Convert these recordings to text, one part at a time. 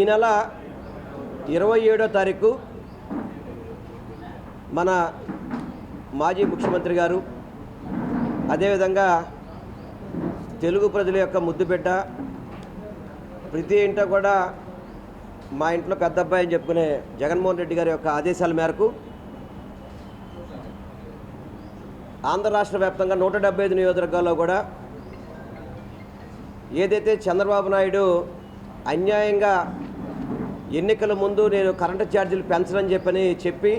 ఈ నెల 27వ తారీఖు మన మాజీ ముఖ్యమంత్రి గారు, అదేవిధంగా తెలుగు ప్రజల యొక్క ముద్దుబిడ్డ, ప్రతి ఇంట కూడా మా ఇంట్లో పెద్ద అబ్బాయి అని చెప్పుకునే జగన్మోహన్ రెడ్డి గారి యొక్క ఆదేశాల మేరకు ఆంధ్ర రాష్ట్ర వ్యాప్తంగా 175 నియోజకవర్గాల్లో కూడా ఏదైతే చంద్రబాబు నాయుడు అన్యాయంగా ఎన్నికల ముందు నేను కరెంటు ఛార్జీలు పెంచనని చెప్పి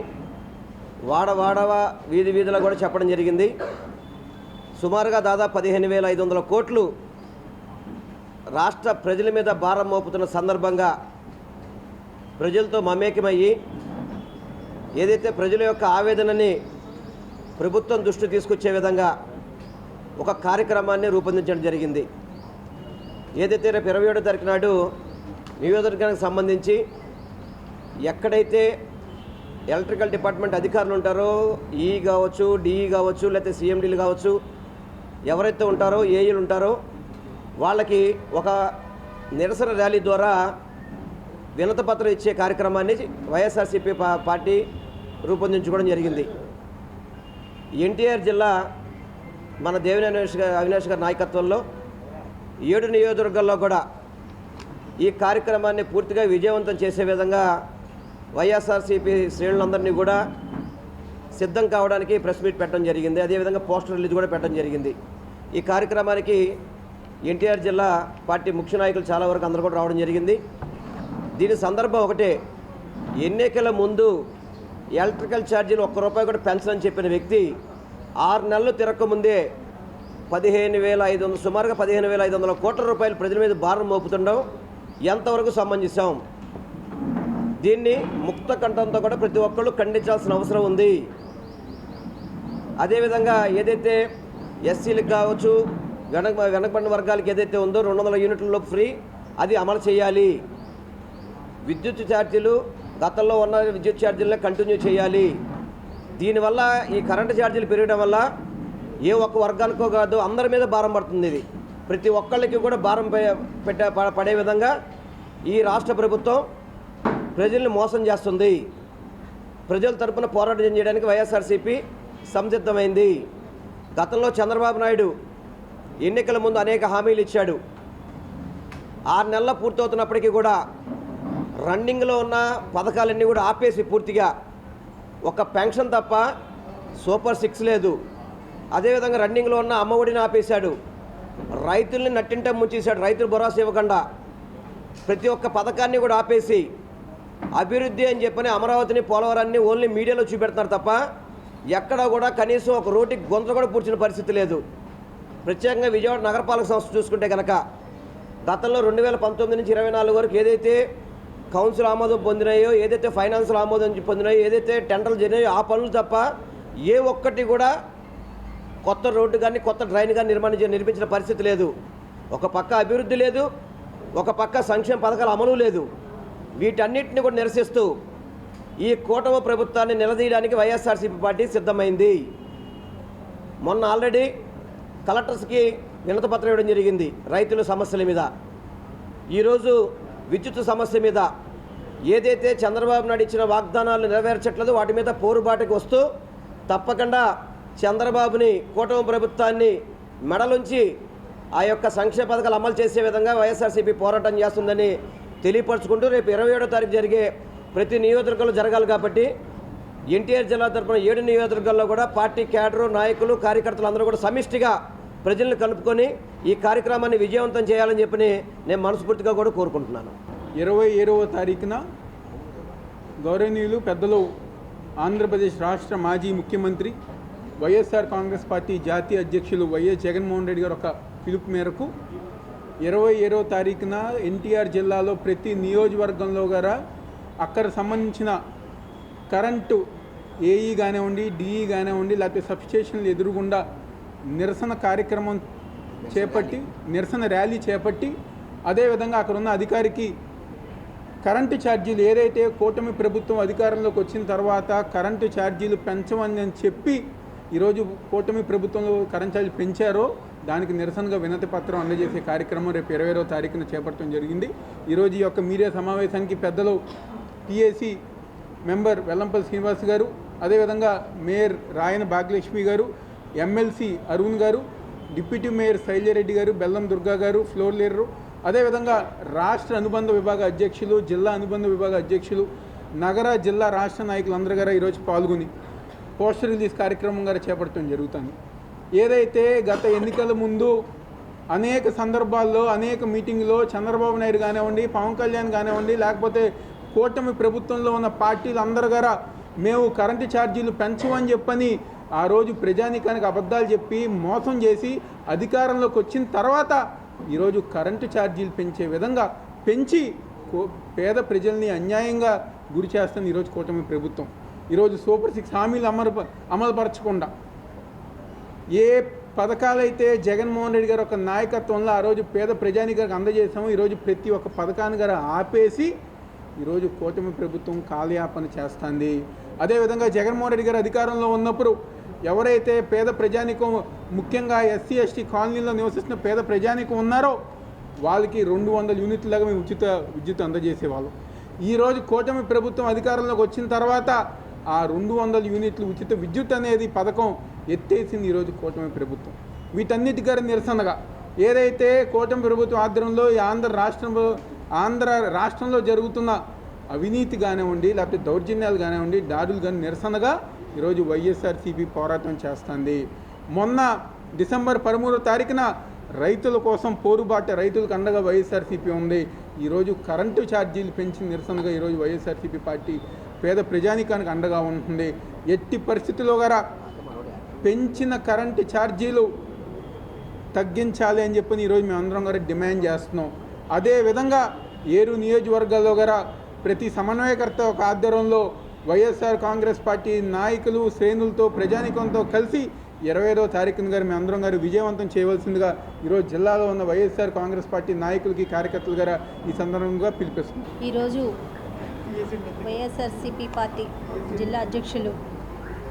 వాడవా వీధిలో కూడా చెప్పడం జరిగింది. సుమారుగా దాదాపు 15,500 కోట్లు రాష్ట్ర ప్రజల మీద భారం మోపుతున్న సందర్భంగా ప్రజలతో మమేకమయ్యి ఏదైతే ప్రజల యొక్క ఆవేదనని ప్రభుత్వం దృష్టి తీసుకొచ్చే విధంగా ఒక కార్యక్రమాన్ని రూపొందించడం జరిగింది. ఏదైతే రేపు 27వ తారీఖు నాడు నియోజకవర్గానికి సంబంధించి ఎక్కడైతే ఎలక్ట్రికల్ డిపార్ట్మెంట్ అధికారులు ఉంటారో, ఈ కావచ్చు, డిఈ కావచ్చు, లేకపోతే సిఎండీలు కావచ్చు, ఎవరైతే ఉంటారో, ఏఈలు ఉంటారో, వాళ్ళకి ఒక నిరసన ర్యాలీ ద్వారా వినతిపత్రం ఇచ్చే కార్యక్రమాన్ని వైఎస్ఆర్సీపీ పార్టీ రూపొందించుకోవడం జరిగింది. ఎన్టీఆర్ జిల్లా మన దేవినేని అవినాష్ గారి నాయకత్వంలో 7 నియోజకవర్గాల్లో కూడా ఈ కార్యక్రమాన్ని పూర్తిగా విజయవంతం చేసే విధంగా వైఎస్ఆర్సీపీ శ్రేణులందరినీ కూడా సిద్ధం కావడానికి ప్రెస్ మీట్ పెట్టడం జరిగింది. అదేవిధంగా పోస్టర్ రిలీజ్ కూడా పెట్టడం జరిగింది. ఈ కార్యక్రమానికి ఎన్టీఆర్ జిల్లా పార్టీ ముఖ్య నాయకులు చాలా వరకు అందరూ కూడా రావడం జరిగింది. దీని సందర్భం ఒకటే, ఎన్నికల ముందు ఎలక్ట్రికల్ ఛార్జీలు ₹1 కూడా పెంచని చెప్పిన వ్యక్తి 6 నెలలు తిరగకముందే 15,500 సుమారుగా 15,500 కోట్ల రూపాయలు ప్రజల మీద భారం మోపుతుండడం ఎంతవరకు సమంజసం? దీన్ని ముక్త కంఠంతో కూడా ప్రతి ఒక్కళ్ళు ఖండించాల్సిన అవసరం ఉంది. అదేవిధంగా ఏదైతే ఎస్సీలకు కావచ్చు, వెనకబడిన వర్గాలకు ఏదైతే ఉందో 200 యూనిట్లలోపు ఫ్రీ, అది అమలు చేయాలి. విద్యుత్ ఛార్జీలు గతంలో ఉన్న విద్యుత్ ఛార్జీలనే కంటిన్యూ చేయాలి. దీనివల్ల ఈ కరెంటు ఛార్జీలు పెరగడం వల్ల ఏ ఒక్క వర్గానికో కాదు, అందరి మీద భారం పడుతుంది. ఇది ప్రతి ఒక్కళ్ళకి కూడా భారం పడే విధంగా ఈ రాష్ట్ర ప్రభుత్వం ప్రజల్ని మోసం చేస్తుంది. ప్రజల తరపున పోరాటం చేయడానికి వైఎస్ఆర్సీపీ సంసిద్ధమైంది. గతంలో చంద్రబాబు నాయుడు ఎన్నికల ముందు అనేక హామీలు ఇచ్చాడు. 6 నెలల పూర్తవుతున్నప్పటికీ కూడా రన్నింగ్లో ఉన్న పథకాలన్నీ కూడా ఆపేసి పూర్తిగా ఒక పెన్షన్ తప్ప సూపర్ 6 లేదు. అదేవిధంగా రన్నింగ్లో ఉన్న అమ్మఒడిని ఆపేశాడు. రైతుల్ని నట్టింట ముంచేశాడు. రైతులు భరోసా ఇవ్వకుండా ప్రతి ఒక్క పథకాన్ని కూడా ఆపేసి అభివృద్ధి అని చెప్పని అమరావతిని, పోలవరాన్ని ఓన్లీ మీడియాలో చూపెడుతున్నారు తప్ప ఎక్కడా కూడా కనీసం ఒక రోటికి గొంత కూడా పూడ్చిన పరిస్థితి లేదు. ప్రత్యేకంగా విజయవాడ నగరపాలక సంస్థ చూసుకుంటే కనుక గతంలో 2019 నుంచి 24 వరకు ఏదైతే కౌన్సిల్ ఆమోదం పొందినాయో, ఏదైతే ఫైనాన్షియల్ ఆమోదం పొందినాయో, ఏదైతే టెండర్లు జరిగినాయో ఆ పనులు తప్ప ఏ ఒక్కటి కూడా కొత్త రోడ్డు కానీ కొత్త డ్రైన్ కానీ నిర్మించిన పరిస్థితి లేదు. ఒక పక్క అభివృద్ధి లేదు, ఒక పక్క సంక్షేమ పథకాల అమలు లేదు. వీటన్నిటిని కూడా నిరసిస్తూ ఈ కూటమి ప్రభుత్వాన్ని నిలదీయడానికి వైఎస్ఆర్సీపీ పార్టీ సిద్ధమైంది. మొన్న ఆల్రెడీ కలెక్టర్స్కి వినతిపత్రం ఇవ్వడం జరిగింది రైతుల సమస్యల మీద. ఈరోజు విద్యుత్ సమస్య మీద ఏదైతే చంద్రబాబు నాయుడు ఇచ్చిన వాగ్దానాలు నెరవేర్చట్లేదు, వాటి మీద పోరుబాటుకు వస్తూ తప్పకుండా చంద్రబాబుని, కూటమి ప్రభుత్వాన్ని మెడలుంచి ఆ యొక్క సంక్షేమ పథకాలు అమలు చేసే విధంగా వైఎస్ఆర్సీపీ పోరాటం చేస్తుందని తెలియపరచుకుంటూ రేపు 27వ తారీఖు జరిగే ప్రతి నియోజకవర్గంలో జరగాలి కాబట్టి ఎన్టీఆర్ జిల్లా తరఫున 7 నియోజకవర్గాల్లో కూడా పార్టీ క్యాడరు, నాయకులు, కార్యకర్తలు అందరూ కూడా సమిష్టిగా ప్రజలను కలుపుకొని ఈ కార్యక్రమాన్ని విజయవంతం చేయాలని చెప్పి నేను మనస్ఫూర్తిగా కూడా కోరుకుంటున్నాను. 27వ తారీఖున గౌరవనీయులు పెద్దలు ఆంధ్రప్రదేశ్ రాష్ట్ర మాజీ ముఖ్యమంత్రి, వైఎస్ఆర్ కాంగ్రెస్ పార్టీ జాతీయ అధ్యక్షులు వైఎస్ జగన్మోహన్ రెడ్డి గారు ఒక పిలుపు మేరకు 27వ తారీఖున ఎన్టీఆర్ జిల్లాలో ప్రతి నియోజకవర్గంలో కూడా అక్కడ సంబంధించిన కరెంటు ఏఈ కానివ్వండి, డిఈ కానివ్వండి, లేకపోతే సబ్స్టేషన్లు ఎదురుగుండా నిరసన కార్యక్రమం చేపట్టి, నిరసన ర్యాలీ చేపట్టి, అదేవిధంగా అక్కడ ఉన్న అధికారికి కరెంటు ఛార్జీలు ఏదైతే కూటమి ప్రభుత్వం అధికారంలోకి వచ్చిన తర్వాత కరెంటు ఛార్జీలు పెంచమని చెప్పి ఈరోజు కూటమి ప్రభుత్వంలో కరెంట్ ఛార్జీలు పెంచారో దానికి నిరసనగా వినతి పత్రం అందజేసే కార్యక్రమం రేపు 20వ తారీఖున చేపట్టడం జరిగింది. ఈరోజు ఈ యొక్క మీడియా సమావేశానికి పెద్దలు టీఏసీ మెంబర్ వెల్లంపల్లి శ్రీనివాస్ గారు, అదేవిధంగా మేయర్ రాయన భాగ్యలక్ష్మి గారు, ఎమ్మెల్సీ అరుణ్ గారు, డిప్యూటీ మేయర్ శైల్యారెడ్డి గారు, బెల్లం దుర్గా గారు, ఫ్లోర్ లీడరు, అదేవిధంగా రాష్ట్ర అనుబంధ విభాగ అధ్యక్షులు, జిల్లా అనుబంధ విభాగ అధ్యక్షులు, నగర జిల్లా రాష్ట్ర నాయకులందరూ గారు ఈరోజు పాల్గొని పోస్టర్ రిలీజ్ కార్యక్రమం గారు చేపట్టడం జరుగుతుంది. ఏదైతే గత ఎన్నికల ముందు అనేక సందర్భాల్లో అనేక మీటింగ్లో చంద్రబాబు నాయుడు కానివ్వండి, పవన్ కళ్యాణ్ కానివ్వండి, లేకపోతే కూటమి ప్రభుత్వంలో ఉన్న పార్టీలు అందరు గారా మేము కరెంటు ఛార్జీలు పెంచమని చెప్పని ఆ రోజు ప్రజానీకానికి అబద్ధాలు చెప్పి మోసం చేసి అధికారంలోకి వచ్చిన తర్వాత ఈరోజు కరెంటు ఛార్జీలు పెంచే విధంగా పెంచి పేద ప్రజల్ని అన్యాయంగా గురి చేస్తుంది ఈరోజు కూటమి ప్రభుత్వం. ఈరోజు సూపర్ 6 హామీలు అమలుపరచకుండా ఏ పథకాలైతే జగన్మోహన్ రెడ్డి గారు ఒక నాయకత్వంలో ఆ రోజు పేద ప్రజానీకానికి అందజేసామో ఈరోజు ప్రతి ఒక్క పథకాన్ని గారు ఆపేసి ఈరోజు కూటమి ప్రభుత్వం కాలయాపన చేస్తుంది. అదేవిధంగా జగన్మోహన్ రెడ్డి గారు అధికారంలో ఉన్నప్పుడు ఎవరైతే పేద ప్రజానీకం, ముఖ్యంగా ఎస్సీ ఎస్టీ కాలనీలో నివసిస్తున్న పేద ప్రజానీకం ఉన్నారో వాళ్ళకి 200 యూనిట్లుగా మేము ఉచిత విద్యుత్ అందజేసేవాళ్ళం. ఈరోజు కూటమి ప్రభుత్వం అధికారంలోకి వచ్చిన తర్వాత ఆ 200 యూనిట్లు ఉచిత విద్యుత్ అనేది పథకం ఎత్తేసింది ఈరోజు కూటమి ప్రభుత్వం. వీటన్నిటి గారి నిరసనగా ఏదైతే కూటమి ప్రభుత్వం ఆధ్వర్యంలో ఈ ఆంధ్ర రాష్ట్రంలో జరుగుతున్న అవినీతి కానివ్వండి, లేకపోతే దౌర్జన్యాలు కానివ్వండి, దాడులు కానీ నిరసనగా ఈరోజు వైఎస్ఆర్సీపీ పోరాటం చేస్తుంది. మొన్న డిసెంబర్ 13వ తారీఖున రైతుల కోసం పోరుబాట, రైతులకు అండగా వైఎస్ఆర్సీపీ ఉంది. ఈరోజు కరెంటు ఛార్జీలు పెంచిన నిరసనగా ఈరోజు వైఎస్ఆర్సీపీ పార్టీ పేద ప్రజానీకానికి అండగా ఉంటుంది. ఎట్టి పరిస్థితుల్లో గారా పెంచిన కరెంటు ఛార్జీలు తగ్గించాలి అని చెప్పని ఈరోజు మేము అందరం గారు డిమాండ్ చేస్తున్నాం. అదేవిధంగా ఏరు నియోజకవర్గాల్లో గారా ప్రతి సమన్వయకర్త ఒక ఆధ్వర్యంలో వైఎస్ఆర్ కాంగ్రెస్ పార్టీ నాయకులు, శ్రేణులతో, ప్రజానీకంతో కలిసి 25వ తారీఖున గారు మేము అందరం గారు విజయవంతం చేయవలసిందిగా ఈరోజు జిల్లాలో ఉన్న వైఎస్ఆర్ కాంగ్రెస్ పార్టీ నాయకులకి, కార్యకర్తలు గారు ఈ సందర్భంగా పిలిపిస్తున్నాం. ఈరోజు వైఎస్ఆర్సీపీ పార్టీ జిల్లా అధ్యక్షులు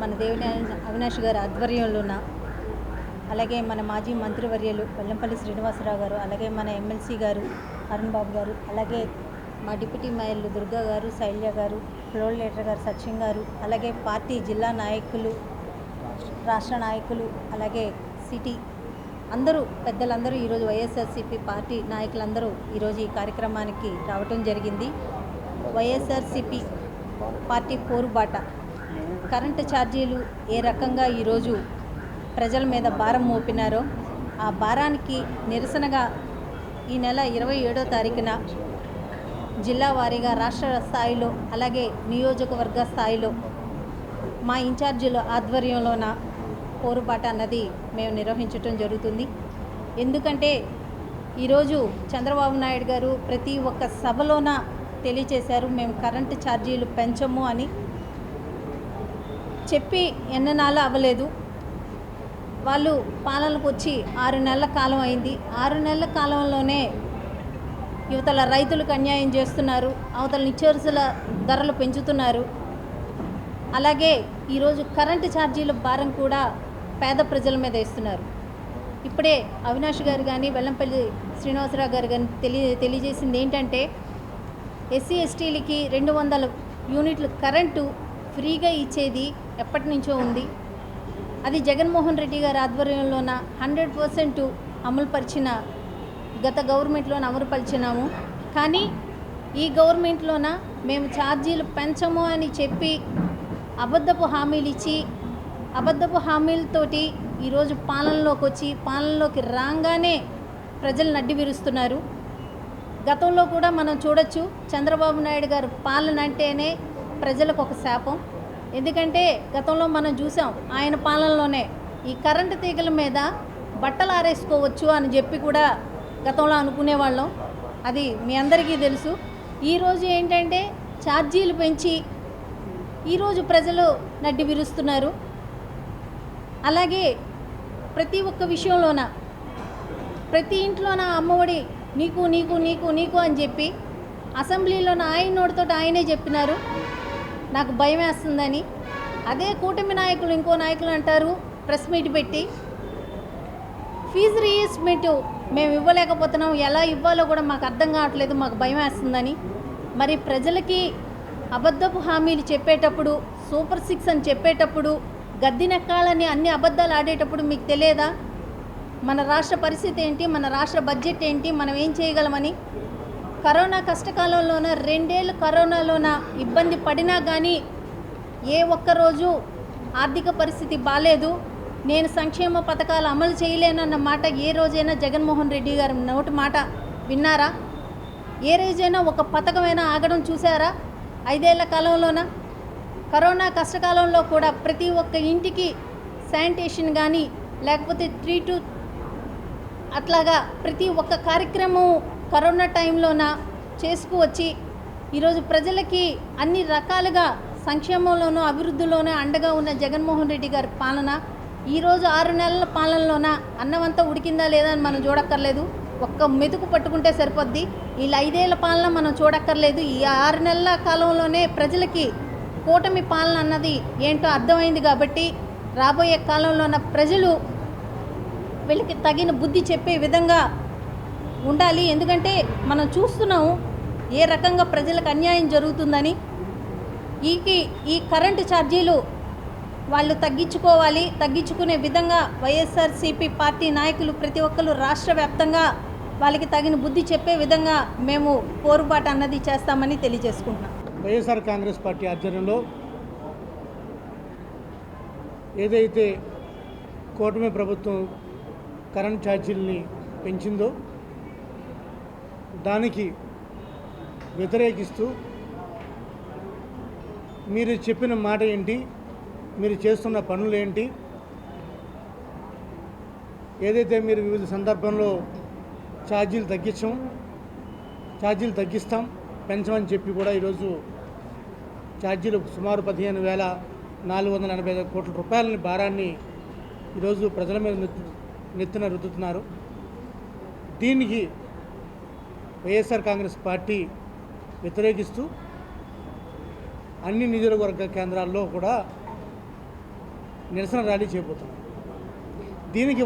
మన దేవిని అవినాష్ గారి ఆధ్వర్యంలోన, అలాగే మన మాజీ మంత్రివర్యులు వెల్లంపల్లి శ్రీనివాసరావు గారు, అలాగే మన ఎమ్మెల్సీ గారు అరుణ్ బాబు గారు, అలాగే మా డిప్యూటీ మేయర్లు దుర్గా గారు, శైల్య గారు, ఫ్లోర్ లీడర్ గారు సచిన్ గారు, అలాగే పార్టీ జిల్లా నాయకులు, రాష్ట్ర నాయకులు, అలాగే సిటీ అందరూ పెద్దలందరూ ఈరోజు వైఎస్ఆర్సీపీ పార్టీ నాయకులందరూ ఈరోజు ఈ కార్యక్రమానికి రావటం జరిగింది. వైఎస్ఆర్సీపీ పార్టీ పోరుబాట, కరెంటు ఛార్జీలు ఏ రకంగా ఈరోజు ప్రజల మీద భారం మోపినారో ఆ భారానికి నిరసనగా ఈ నెల 27వ తారీఖున జిల్లా వారీగా, రాష్ట్ర స్థాయిలో, అలాగే నియోజకవర్గ స్థాయిలో మా ఇన్ఛార్జీల ఆధ్వర్యంలోన పోరుబాట అన్నది మేము నిర్వహించటం జరుగుతుంది. ఎందుకంటే ఈరోజు చంద్రబాబు నాయుడు గారు ప్రతి ఒక్క సభలోన తెలియచేశారు, మేము కరెంటు ఛార్జీలు పెంచము అని చెప్పి ఎన్ననాళ్ళు అవ్వలేదు. వాళ్ళు పాలనకు వచ్చి 6 నెలల కాలం అయింది. 6 నెలల కాలంలోనే యువతల రైతులకు అన్యాయం చేస్తున్నారు, అవతల నిత్యావసర ధరలు పెంచుతున్నారు. అలాగే ఈరోజు కరెంటు ఛార్జీల భారం కూడా పేద ప్రజల మీద వేస్తున్నారు. ఇప్పుడే అవినాష్ గారు కానీ, వెల్లంపల్లి శ్రీనివాసరావు గారు కానీ తెలియజేసింది ఏంటంటే ఎస్సీ ఎస్టీలకి 200 యూనిట్లు కరెంటు ఫ్రీగా ఇచ్చేది ఎప్పటి నుంచో ఉంది. అది జగన్మోహన్ రెడ్డి గారి ఆధ్వర్యంలోన 100% అమలుపరిచిన, గత గవర్నమెంట్లోన అమలుపరిచినాము. కానీ ఈ గవర్నమెంట్లోన మేము ఛార్జీలు పెంచము అని చెప్పి అబద్ధపు హామీలు ఇచ్చి, అబద్ధపు హామీలతోటి ఈరోజు పాలనలోకి వచ్చి, పాలనలోకి రాగానే ప్రజలు నడ్డి విరుస్తున్నారు. గతంలో కూడా మనం చూడొచ్చు, చంద్రబాబు నాయుడు గారు పాలన అంటేనే ప్రజలకు ఒక శాపం. ఎందుకంటే గతంలో మనం చూసాం, ఆయన పాలనలోనే ఈ కరెంటు తీగల మీద బట్టలు ఆరేసుకోవచ్చు అని చెప్పి కూడా గతంలో అనుకునేవాళ్ళం. అది మీ అందరికీ తెలుసు. ఈరోజు ఏంటంటే ఛార్జీలు పెంచి ఈరోజు ప్రజలు నడ్డి విరుస్తున్నారు. అలాగే ప్రతి ఒక్క విషయంలోన, ప్రతి ఇంట్లోన అమ్మఒడి నీకు నీకు నీకు నీకు అని చెప్పి అసెంబ్లీలోన ఆయన నోటితో ఆయనే చెప్పినారు నాకు భయం వేస్తుందని. అదే కూటమి నాయకులు ఇంకో నాయకులు అంటారు ప్రెస్ మీట్ పెట్టి ఫీజు రీఇంబర్స్మెంట్ మేము ఇవ్వలేకపోతున్నాం, ఎలా ఇవ్వాలో కూడా మాకు అర్థం కావట్లేదు, మాకు భయం వేస్తుందని. మరి ప్రజలకి అబద్ధపు హామీలు చెప్పేటప్పుడు, సూపర్ 6 అని చెప్పేటప్పుడు, గద్దెనెక్కాలని అన్ని అబద్ధాలు ఆడేటప్పుడు మీకు తెలియదా మన రాష్ట్ర పరిస్థితి ఏంటి, మన రాష్ట్ర బడ్జెట్ ఏంటి, మనం ఏం చేయగలమని? కరోనా కష్టకాలంలోన 2 ఏళ్ళు కరోనాలోన ఇబ్బంది పడినా కానీ ఏ ఒక్కరోజు ఆర్థిక పరిస్థితి బాలేదు, నేను సంక్షేమ పథకాలు అమలు చేయలేనన్న మాట ఏ రోజైనా జగన్మోహన్ రెడ్డి గారి నోటి మాట విన్నారా? ఏ రోజైనా ఒక పథకమైనా ఆగడం చూసారా 5 ఏళ్ల కాలంలోన? కరోనా కష్టకాలంలో కూడా ప్రతి ఒక్క ఇంటికి శానిటేషన్ కానీ లేకపోతే 3 అట్లాగా ప్రతి ఒక్క కార్యక్రమం కరోనా టైంలోన చేసుకువచ్చి ఈరోజు ప్రజలకి అన్ని రకాలుగా సంక్షేమంలోనూ అభివృద్ధిలోనూ అండగా ఉన్న జగన్మోహన్ రెడ్డి గారి పాలన ఈరోజు 6 నెలల పాలనలోన అన్నమంతా ఉడికిందా లేదా అని మనం చూడక్కర్లేదు, ఒక్క మెతుకు పట్టుకుంటే సరిపోద్ది. వీళ్ళ 5 ఏళ్ల పాలన మనం చూడక్కర్లేదు. ఈ 6 నెలల కాలంలోనే ప్రజలకి కూటమి పాలన అన్నది ఏంటో అర్థమైంది. కాబట్టి రాబోయే కాలంలోన ప్రజలు వీళ్ళకి తగిన బుద్ధి చెప్పే విధంగా ఉండాలి. ఎందుకంటే మనం చూస్తున్నాము ఏ రకంగా ప్రజలకు అన్యాయం జరుగుతుందని. ఈ కరెంటు ఛార్జీలు వాళ్ళు తగ్గించుకోవాలి, తగ్గించుకునే విధంగా వైఎస్ఆర్సీపీ పార్టీ నాయకులు ప్రతి ఒక్కరు రాష్ట్ర వ్యాప్తంగా వాళ్ళకి తగిన బుద్ధి చెప్పే విధంగా మేము పోరుబాటు అన్నది చేస్తామని తెలియజేసుకుంటున్నాం. వైఎస్ఆర్ కాంగ్రెస్ పార్టీ ఆధ్వర్యంలో ఏదైతే కూటమి ప్రభుత్వం కరెంట్ ఛార్జీలని పెంచిందో దానికి వ్యతిరేకిస్తూ మీరు చెప్పిన మాట ఏంటి, మీరు చేస్తున్న పనులు ఏంటి, ఏదైతే మీరు వివిధ సందర్భంలో ఛార్జీలు తగ్గిస్తాం పెంచమని చెప్పి కూడా ఈరోజు ఛార్జీలు సుమారు 15,485 కోట్ల రూపాయలని భారాన్ని ఈరోజు ప్రజల మీద నెత్తిన రుద్దుతున్నారు. దీనికి వైఎస్ఆర్ కాంగ్రెస్ పార్టీ వ్యతిరేకిస్తూ అన్ని నియోజకవర్గ కేంద్రాల్లో కూడా నిరసన ర్యాలీ చేయబోతున్నారు. దీనికి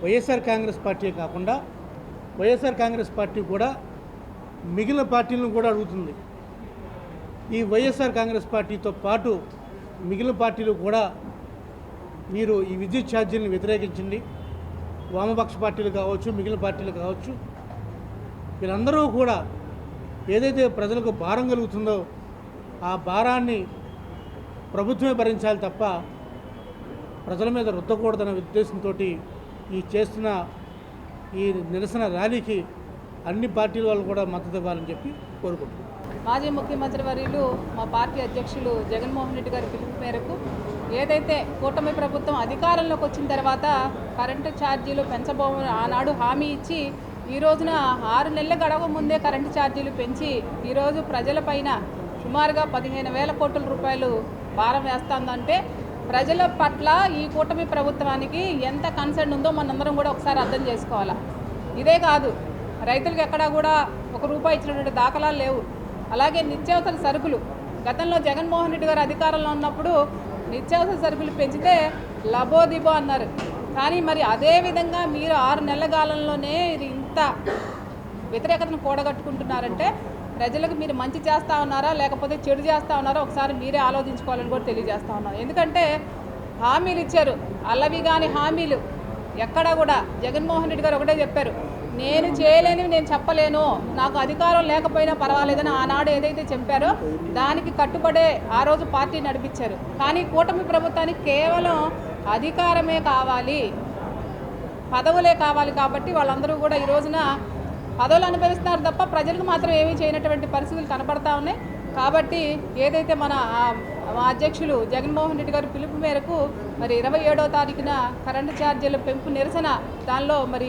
వైఎస్ఆర్ కాంగ్రెస్ పార్టీ కాకుండా వైఎస్ఆర్ కాంగ్రెస్ పార్టీ కూడా మిగిలిన పార్టీలను కూడా అడుగుతుంది. ఈ వైఎస్ఆర్ కాంగ్రెస్ పార్టీతో పాటు మిగిలిన పార్టీలు కూడా మీరు ఈ విద్యుత్ ఛార్జీలను వ్యతిరేకించండి. వామపక్ష పార్టీలు కావచ్చు, మిగిలిన పార్టీలు కావచ్చు, వీళ్ళందరూ కూడా ఏదైతే ప్రజలకు భారం కలుగుతుందో ఆ భారాన్ని ప్రభుత్వమే భరించాలి తప్ప ప్రజల మీద రుద్దకూడదనే ఉద్దేశంతో ఈ చేస్తున్న ఈ నిరసన ర్యాలీకి అన్ని పార్టీల వాళ్ళు కూడా మద్దతు ఇవ్వాలని చెప్పి కోరుకుంటున్నాం. మాజీ ముఖ్యమంత్రి వర్యులు మా పార్టీ అధ్యక్షులు జగన్మోహన్ రెడ్డి గారి పిలుపు మేరకు ఏదైతే కూటమి ప్రభుత్వం అధికారంలోకి వచ్చిన తర్వాత కరెంటు ఛార్జీలు పెంచబోమని ఆనాడు హామీ ఇచ్చి ఈ రోజున 6 నెలల గడవ ముందే కరెంటు ఛార్జీలు పెంచి ఈరోజు ప్రజలపైన సుమారుగా 15,000 కోట్ల రూపాయలు భారం వేస్తుందంటే ప్రజల పట్ల ఈ కూటమి ప్రభుత్వానికి ఎంత కన్సర్న్ ఉందో మనందరం కూడా ఒకసారి అర్థం చేసుకోవాలా. ఇదే కాదు, రైతులకు ఎక్కడా కూడా ₹1 ఇచ్చినటువంటి దాఖలాలు లేవు. అలాగే నిత్యావసర సరుకులు గతంలో జగన్మోహన్ రెడ్డి గారు అధికారంలో ఉన్నప్పుడు నిత్యావసర సరుకులు పెంచితే లబోదిబో అన్నారు. కానీ మరి అదే విధంగా మీరు 6 నెలల కాలంలోనే ఇది ఇంత వ్యతిరేకతను కూడగట్టుకుంటున్నారంటే ప్రజలకు మీరు మంచి చేస్తూ ఉన్నారా లేకపోతే చెడు చేస్తూ ఉన్నారా ఒకసారి మీరే ఆలోచించుకోవాలని కూడా తెలియజేస్తూ ఉన్నారు. ఎందుకంటే హామీలు ఇచ్చారు, అల్లవి కాని హామీలు ఎక్కడా కూడా జగన్మోహన్ రెడ్డి గారు ఒకటే చెప్పారు, నేను చేయలేనివి నేను చెప్పలేను, నాకు అధికారం లేకపోయినా పర్వాలేదని ఆనాడు ఏదైతే చెప్పారో దానికి కట్టుబడే ఆ రోజు పార్టీ నడిపించారు. కానీ కూటమి ప్రభుత్వానికి కేవలం అధికారమే కావాలి, పదవులే కావాలి. కాబట్టి వాళ్ళందరూ కూడా ఈ రోజున పదవులు అనుభవిస్తున్నారు తప్ప ప్రజలకు మాత్రం ఏమీ చేయనటువంటి పరిస్థితులు కనపడతా ఉన్నాయి. కాబట్టి ఏదైతే మన అధ్యక్షులు జగన్మోహన్ రెడ్డి గారి పిలుపు మేరకు మరి 27వ తారీఖున కరెంటు ఛార్జీల పెంపు నిరసన దానిలో మరి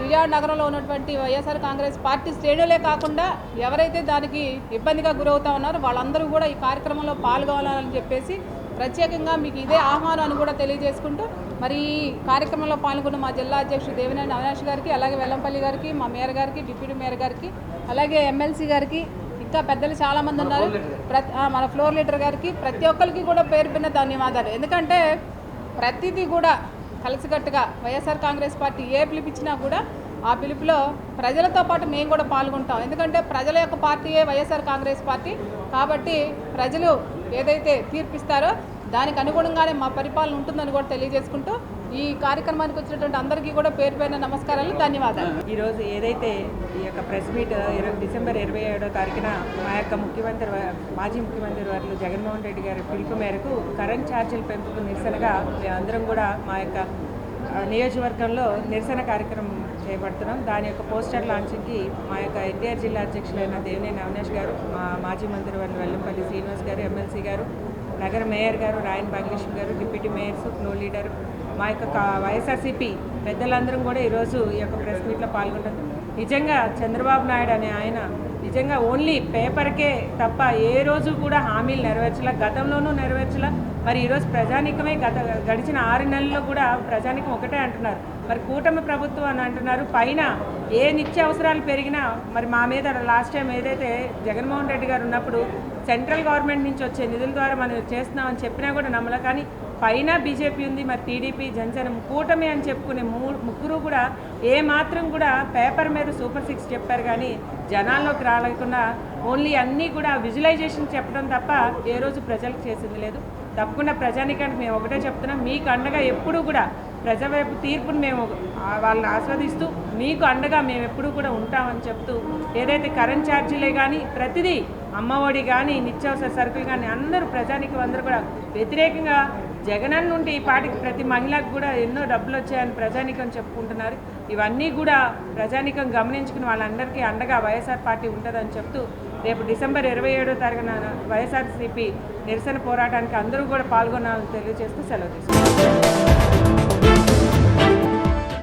విజయవాడ నగరంలో ఉన్నటువంటి వైఎస్ఆర్ కాంగ్రెస్ పార్టీ శ్రేణులే కాకుండా ఎవరైతే దానికి ఇబ్బందిగా గురవుతా ఉన్నారో వాళ్ళందరూ కూడా ఈ కార్యక్రమంలో పాల్గొనాలని చెప్పేసి ప్రత్యేకంగా మీకు ఇదే ఆహ్వానం అని కూడా తెలియజేసుకుంటూ మరి ఈ కార్యక్రమంలో పాల్గొన్న మా జిల్లా అధ్యక్షుడు దేవినేని అవినాష్ గారికి, అలాగే వెల్లంపల్లి గారికి, మా మేయర్ గారికి, డిప్యూటీ మేయర్ గారికి, అలాగే ఎమ్మెల్సీ గారికి, ఇంకా పెద్దలు చాలామంది ఉన్నారు, మన ఫ్లోర్ లీడర్ గారికి, ప్రతి ఒక్కరికి కూడా పేరు పిన్న ధన్యవాదాలు. ఎందుకంటే ప్రతిదీ కూడా కలిసికట్టుగా వైఎస్ఆర్ కాంగ్రెస్ పార్టీ ఏ పిలుపిచ్చినా కూడా ఆ పిలుపులో ప్రజలతో పాటు మేము కూడా పాల్గొంటాం. ఎందుకంటే ప్రజల యొక్క పార్టీయే వైఎస్ఆర్ కాంగ్రెస్ పార్టీ. కాబట్టి ప్రజలు ఏదైతే తీర్పిస్తారో దానికి అనుగుణంగానే మా పరిపాలన ఉంటుందని కూడా తెలియజేసుకుంటూ ఈ కార్యక్రమానికి వచ్చినటువంటి అందరికీ కూడా పేరు పేరున నమస్కారాలు, ధన్యవాదాలు. ఈరోజు ఏదైతే ఈ యొక్క ప్రెస్ మీట్ డిసెంబర్ 27వ తారీఖున మా యొక్క మాజీ ముఖ్యమంత్రి వర్యులు జగన్మోహన్ రెడ్డి గారి పిలుపు మేరకు కరెంట్ ఛార్జీల పెంపుకు నిరసనగా మేమందరం కూడా మా యొక్క నియోజకవర్గంలో నిరసన కార్యక్రమం చేపడుతున్నాం. దాని యొక్క పోస్టర్ లాంచింగ్కి మా యొక్క ఎన్టీఆర్ జిల్లా అధ్యక్షులైన దేవినేని అవినాష్ గారు, మా మాజీ మంత్రి వర్యులు వెల్లంపల్లి శ్రీనివాస్ గారు, ఎమ్మెల్సీ గారు, నగర మేయర్ గారు రాయన్ భాగ్యలక్ష్మి గారు, డిప్యూటీ మేయర్స్, ఫ్లో లీడర్, మా యొక్క వైఎస్ఆర్సీపీ పెద్దలందరం కూడా ఈరోజు ఈ యొక్క ప్రెస్ మీట్లో పాల్గొంటారు. నిజంగా చంద్రబాబు నాయుడు అనే ఆయన నిజంగా ఓన్లీ పేపర్కే తప్ప ఏ రోజు కూడా హామీలు నెరవేర్చలా, గతంలోనూ నెరవేర్చలా. మరి ఈరోజు ప్రజానీకమే గడిచిన 6 నెలల్లో కూడా ప్రజానీకం ఒకటే అంటున్నారు. మరి కూటమి ప్రభుత్వం అని అంటున్నారు. పైన ఏ నిత్యావసరాలు పెరిగినా మరి మా మీద లాస్ట్ టైం ఏదైతే జగన్మోహన్ రెడ్డి గారు ఉన్నప్పుడు సెంట్రల్ గవర్నమెంట్ నుంచి వచ్చే నిధుల ద్వారా మనం చేస్తున్నామని చెప్పినా కూడా నమ్మలే. కానీ పైన బీజేపీ ఉంది, మరి టీడీపీ, జనసేన కూటమి అని చెప్పుకునే ముగ్గురు కూడా ఏ మాత్రం కూడా పేపర్ మీద సూపర్ 6 చెప్పారు కానీ జనాల్లోకి రాలేకుండా ఓన్లీ అన్నీ కూడా విజువలైజేషన్ చెప్పడం తప్ప ఏ రోజు ప్రజలకు చేసింది లేదు. తప్పకుండా ప్రజానికానికి మేము ఒకటే చెప్తున్నాం, మీకు అండగా ఎప్పుడూ కూడా ప్రజావైపు తీర్పును మేము వాళ్ళని ఆస్వాదిస్తూ మీకు అండగా మేము ఎప్పుడూ కూడా ఉంటామని చెప్తూ ఏదైతే కరెంట్ ఛార్జీలే కానీ ప్రతిదీ అమ్మఒడి కానీ నిత్యావసర సరుకులు కానీ అందరూ ప్రజానికం అందరూ కూడా వ్యతిరేకంగా జగనన్న నుండి ఈ పాటికి ప్రతి మహిళకు కూడా ఎన్నో డబ్బులు వచ్చాయని ప్రజానికం చెప్పుకుంటున్నారు. ఇవన్నీ కూడా ప్రజానికం గమనించుకుని వాళ్ళందరికీ అండగా వైఎస్ఆర్ పార్టీ ఉంటుందని చెప్తూ రేపు డిసెంబర్ 27వ తారీఖున వైఎస్ఆర్సీపీ నిరసన పోరాటానికి అందరూ కూడా పాల్గొనాలని తెలియజేస్తూ సెలవు తీసుకుంటున్నారు.